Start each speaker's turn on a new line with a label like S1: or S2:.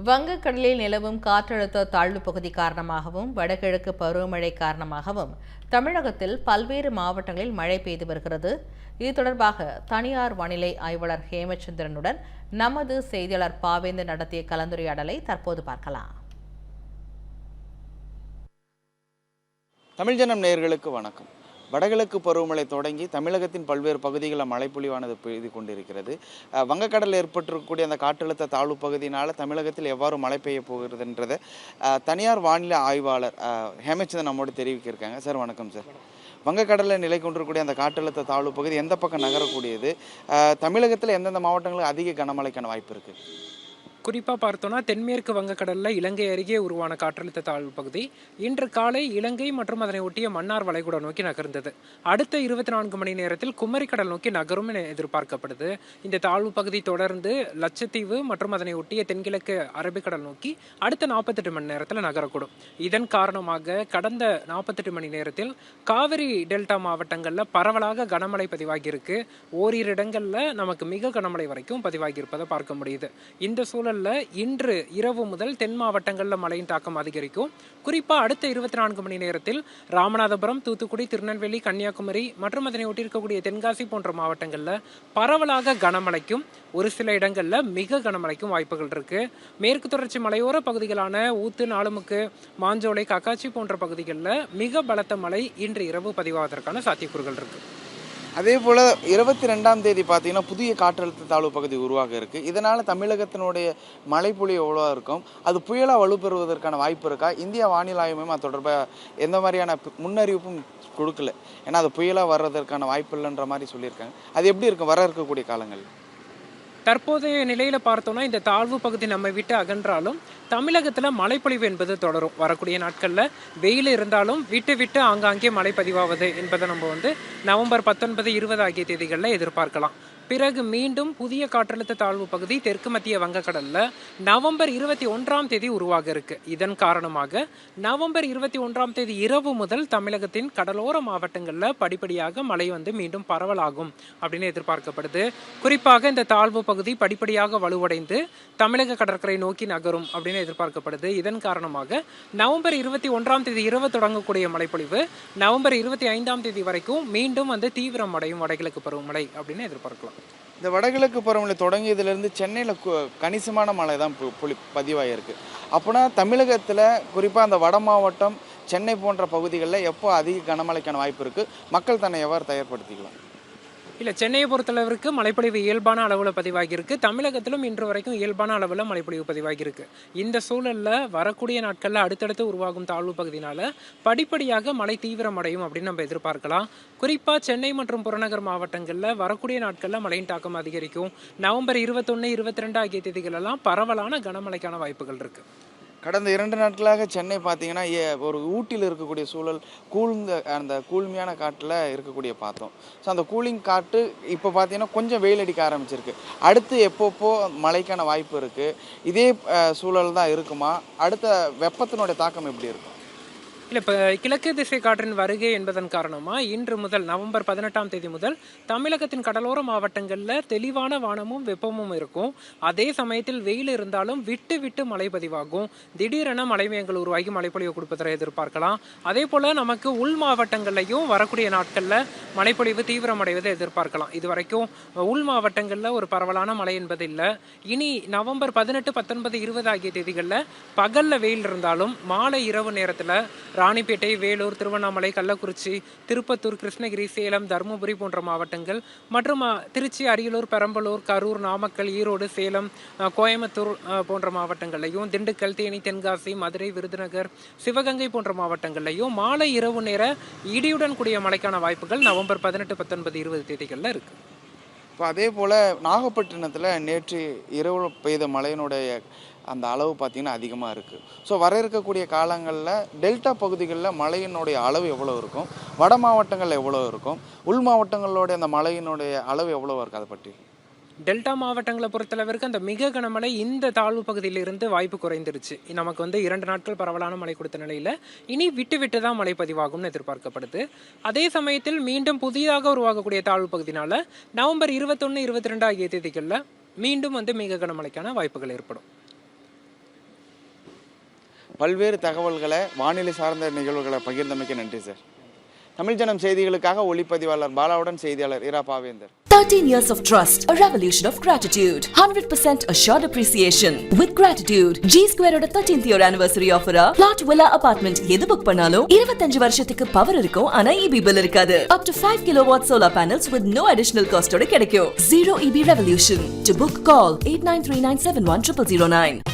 S1: வங்கக்கடலில் நிலவும் காற்றழுத்த தாழ்வு பகுதி காரணமாகவும் வடகிழக்கு பருவமழை காரணமாகவும் தமிழகத்தில் பல்வேறு மாவட்டங்களில் மழை பெய்து வருகிறது. இது தொடர்பாக தனியார் வானிலை ஆய்வாளர் ஹேமச்சந்திரனுடன் நமது செய்தியாளர் பாவேந்தர் நடத்திய கலந்துரையாடலை தற்போது பார்க்கலாம்.
S2: தமிழ் ஜனம் நேயர்களுக்கு வணக்கம். வடகிழக்கு பருவமழை தொடங்கி தமிழகத்தின் பல்வேறு பகுதிகளில் மழைப்பொழிவானது பெய்து கொண்டிருக்கிறது. வங்கக்கடலில் ஏற்பட்டிருக்கக்கூடிய அந்த காற்றழுத்த தாழ்வு பகுதியினால் தமிழகத்தில் எவ்வாறு மழை பெய்ய போகிறதுன்றதை தனியார் வானிலை ஆய்வாளர் ஹேமச்சந்திரன் நம்மோடு தெரிவிக்கிருக்காங்க. சார் வணக்கம் சார். வங்கக்கடலில் நிலை கொண்டிருக்கக்கூடிய அந்த காற்றழுத்த தாழ்வு பகுதி எந்த பக்கம் நகரக்கூடியது? தமிழகத்தில் எந்தெந்த மாவட்டங்களுக்கு அதிக கனமழைக்கான வாய்ப்பு இருக்குது?
S3: குறிப்பாக பார்த்தோன்னா தென்மேற்கு வங்கக்கடலில் இலங்கை அருகே உருவான காற்றழுத்த தாழ்வு பகுதி இன்று காலை இலங்கை மற்றும் அதனை ஒட்டிய மன்னார் வளைகுடா நோக்கி நகர்ந்தது. அடுத்த 24 மணி நேரத்தில் குமரிக்கடல் நோக்கி நகரும் என எதிர்பார்க்கப்படுது. இந்த தாழ்வு பகுதி தொடர்ந்து லட்சத்தீவு மற்றும் அதனை ஒட்டிய தென்கிழக்கு அரபிக்கடல் நோக்கி அடுத்த 48 மணி நேரத்தில் நகரக்கூடும். இதன் காரணமாக கடந்த 48 மணி நேரத்தில் காவிரி டெல்டா மாவட்டங்களில் பரவலாக கனமழை பதிவாகியிருக்கு. ஓரிரு இடங்களில் நமக்கு மிக கனமழை வரைக்கும் பதிவாகியிருப்பதை பார்க்க முடியுது. இந்த சூழல் இன்று இரவு முதல் தென் மாவட்டங்களில் மழையின் தாக்கம் அதிகரிக்கும். குறிப்பாக அடுத்த 24 மணி நேரத்தில் ராமநாதபுரம், தூத்துக்குடி, திருநெல்வேலி, கன்னியாகுமரி மற்றும் அதனை ஒட்டியிருக்கக்கூடிய தென்காசி போன்ற மாவட்டங்களில் பரவலாக கனமழைக்கும் ஒரு சில இடங்களில் மிக கனமழைக்கும் வாய்ப்புகள் இருக்கு. மேற்கு தொடர்ச்சி மலையோர பகுதிகளான ஊத்து, நாலுமுக்கு, மாஞ்சோலை, காக்காட்சி போன்ற பகுதிகளில் மிக பலத்த மழை இன்று இரவு பதிவாவதற்கான சாத்தியக்கூறுகள் இருக்கு.
S2: அதே போல் 22ஆம் தேதி பார்த்தீங்கன்னா புதிய காற்றழுத்த தாழ்வு பகுதி உருவாக இருக்குது. இதனால் தமிழகத்தினுடைய மழைப்பொழி எவ்வளோ இருக்கும்? அது புயலாக வலுப்பெறுவதற்கான வாய்ப்பு இருக்கா? இந்தியா வானிலை ஆய்வு மையம் அது தொடர்பாக எந்த மாதிரியான முன்னறிவிப்பும் கொடுக்கல. ஏன்னா அது புயலாக வர்றதற்கான வாய்ப்பு இல்லைன்ற மாதிரி சொல்லியிருக்காங்க. அது எப்படி இருக்கும் வர இருக்கக்கூடிய காலங்கள்?
S3: தற்போதைய நிலையில பார்த்தோம்னா இந்த தாழ்வு பகுதி நம்ம விட்டு அகன்றாலும் தமிழகத்துல மழைப்பொழிவு என்பது தொடரும். வரக்கூடிய நாட்கள்ல வெயில் இருந்தாலும் விட்டு விட்டு ஆங்காங்கே மழை பதிவாவது என்பதை நம்ம நவம்பர் 19, 20 ஆகிய தேதிகளில் எதிர்பார்க்கலாம். பிறகு மீண்டும் புதிய காற்றழுத்த தாழ்வு பகுதி தெற்கு மத்திய வங்கக்கடல்ல நவம்பர் 21ஆம் தேதி உருவாக இருக்கு. இதன் காரணமாக நவம்பர் 21ஆம் தேதி இரவு முதல் தமிழகத்தின் கடலோர மாவட்டங்கள்ல படிப்படியாக மழை மீண்டும் பரவலாகும் அப்படின்னு எதிர்பார்க்கப்படுது. குறிப்பாக இந்த தாழ்வு பகுதி படிப்படியாக வலுவடைந்து தமிழக கடற்கரை நோக்கி நகரும் அப்படின்னு எதிர்பார்க்கப்படுது. இதன் காரணமாக நவம்பர் 21ஆம் தேதி இரவு தொடங்கக்கூடிய மழைப்பொழிவு நவம்பர் 25ஆம் தேதி வரைக்கும் மீண்டும் தீவிரம் அடையும் வடகிழக்கு பருவமழை அப்படின்னு எதிர்பார்க்கலாம்.
S2: இந்த வடகிழக்கு பருவமழை தொடங்கியதுலேருந்து சென்னையில் கணிசமான மழை தான் பதிவாகிருக்கு. அப்போனா தமிழகத்தில் குறிப்பாக அந்த வட மாவட்டம், சென்னை போன்ற பகுதிகளில் எப்போ அதிக கனமழைக்கான வாய்ப்பு இருக்குது? மக்கள் தன்னை எவ்வாறு தயார்படுத்திக்கலாம்?
S3: இல்லை, சென்னையை பொறுத்தளவிற்கு மழைப்பொழிவு இயல்பான அளவில் பதிவாகியிருக்கு. தமிழகத்திலும் இன்று வரைக்கும் இயல்பான அளவில் மழைப்பொழிவு பதிவாகியிருக்கு. இந்த சூழலில் வரக்கூடிய நாட்களில் அடுத்தடுத்து உருவாகும் தாழ்வு பகுதியினால் படிப்படியாக மழை தீவிரம் அடையும் அப்படின்னு நம்ம எதிர்பார்க்கலாம். குறிப்பாக சென்னை மற்றும் புறநகர் மாவட்டங்களில் வரக்கூடிய நாட்களில் மழையின் தாக்கம் அதிகரிக்கும். நவம்பர் 21, 22 ஆகிய தேதிகளெல்லாம் பரவலான கனமழைக்கான வாய்ப்புகள் இருக்குது.
S2: கடந்த 2 நாட்களாக சென்னை பார்த்தீங்கன்னா ஒரு ஊட்டியில் இருக்கக்கூடிய சூழல் அந்த கூழ்மையான காட்டில் இருக்கக்கூடிய பார்த்தோம். ஸோ அந்த கூலிங் காற்று இப்போ பார்த்தீங்கன்னா கொஞ்சம் வெயில் அடிக்க ஆரம்பிச்சிருக்கு. அடுத்து எப்பப்போ மழைக்கான வாய்ப்பு இருக்குது? இதே சூழல் தான் இருக்குமா? அடுத்த வெப்பத்தினுடைய தாக்கம் எப்படி இருக்கும்?
S3: இல்லை, இப்போ கிழக்கு திசை காற்றின் வருகை என்பதன் காரணமாக இன்று முதல் நவம்பர் 18ஆம் தேதி முதல் தமிழகத்தின் கடலோர மாவட்டங்களில் தெளிவான வானமும் வெப்பமும் இருக்கும். அதே சமயத்தில் வெயில் இருந்தாலும் விட்டு விட்டு மழை பதிவாகும். திடீரென மழை மேகங்கள் உருவாகி மழைப்பொழிவு கொடுப்பதை எதிர்பார்க்கலாம். அதே போல் நமக்கு உள் மாவட்டங்கள்லையும் வரக்கூடிய நாட்களில் மழைப்பொழிவு தீவிரமடைவதை எதிர்பார்க்கலாம். இது வரைக்கும் உள் மாவட்டங்களில் ஒரு பரவலான மழை என்பது இல்லை. இனி நவம்பர் 18, 19, 20 ஆகிய தேதிகளில் பகலில் வெயில் இருந்தாலும் மாலை இரவு நேரத்தில் ராணிப்பேட்டை, வேலூர், திருவண்ணாமலை, கள்ளக்குறிச்சி, திருப்பத்தூர், கிருஷ்ணகிரி, சேலம், தருமபுரி போன்ற மாவட்டங்கள் மற்றும் திருச்சி, அரியலூர், பெரம்பலூர், கரூர், நாமக்கல், ஈரோடு, சேலம், கோயம்புத்தூர் போன்ற மாவட்டங்கள்லையும், திண்டுக்கல், தேனி, தென்காசி, மதுரை, விருதுநகர், சிவகங்கை போன்ற மாவட்டங்கள்லையும் மாலை இரவு நேர இடியுடன் கூடிய மழைக்கான வாய்ப்புகள் நவம்பர் 18, 19, 20 தேதிகளில் இருக்கு.
S2: இப்போ அதே போல் நாகப்பட்டினத்தில் நேற்று இரவு பெய்த மழையினுடைய அந்த அளவு பார்த்திங்கன்னா அதிகமாக இருக்குது. ஸோ வர இருக்கக்கூடிய காலங்களில் டெல்டா பகுதிகளில் மழையினுடைய அளவு எவ்வளோ இருக்கும்? வட மாவட்டங்களில் எவ்வளோ இருக்கும்? உள் மாவட்டங்களோடைய அந்த மழையினுடைய அளவு எவ்வளோ இருக்குது? அதை பற்றி
S3: டெல்டா மாவட்டங்களை பொறுத்தளவிற்கு அந்த மிக கனமழை இந்த தாழ்வு பகுதியிலிருந்து வாய்ப்பு குறைந்துருச்சு. நமக்கு 2 நாட்கள் பரவலான மழை கொடுத்த நிலையில் இனி விட்டு விட்டு தான் மழை பதிவாகும்னு எதிர்பார்க்கப்படுது. அதே சமயத்தில் மீண்டும் புதிதாக உருவாகக்கூடிய தாழ்வு பகுதினால நவம்பர் 21, 22 ஆகிய தேதிகளில் மீண்டும் மிக கனமழைக்கான வாய்ப்புகள் ஏற்படும்.
S2: பல்வேறு தகவல்களை வானிலை சார்ந்த நிகழ்வுகளை பகிர்ந்தமைக்க நன்றி சார். தமிழ் ஜனம் செய்திகளுக்காக ஒளிப்பதிவாளர் பாலாவுடன் செய்தியாளர் இரா பாவேந்தர்.
S4: 13 years of trust, a revolution of gratitude, 100% assured appreciation. With gratitude, G Square oda 13th year anniversary offer plot villa apartment எது புக் பண்ணாலும் 25 வருஷத்துக்கு பவர் இருக்கும் ஆனா EB bill இருக்காது. Up to 5 kilowatt solar panels with no additional cost ஓட கிடைக்கும். Zero EB revolution. To book call 8939710009.